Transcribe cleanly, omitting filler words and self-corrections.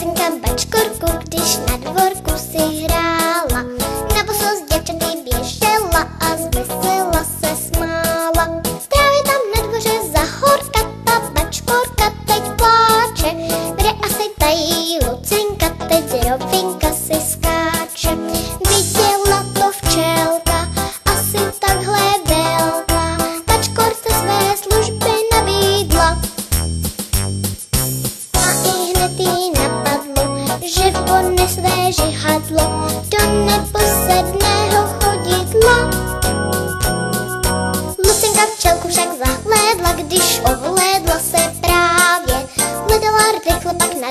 Lucinka bačkorku, když na dvorku si hrála, na boso s děvčaty běžela a zvesela se smála. Právě tam na dvoře za horka ta bačkorka teď pláče, kde asi tají Lucinka, teď rovinka si skáče. Viděla to včelka, asi takhle velká, bačkorce své služby nabídla. A ihned jí napadlo, že ponese žihadlo do neposedného chodidla. Lucinka včelku však zahlédla, když ohlédla se právě, hledala rychle pak na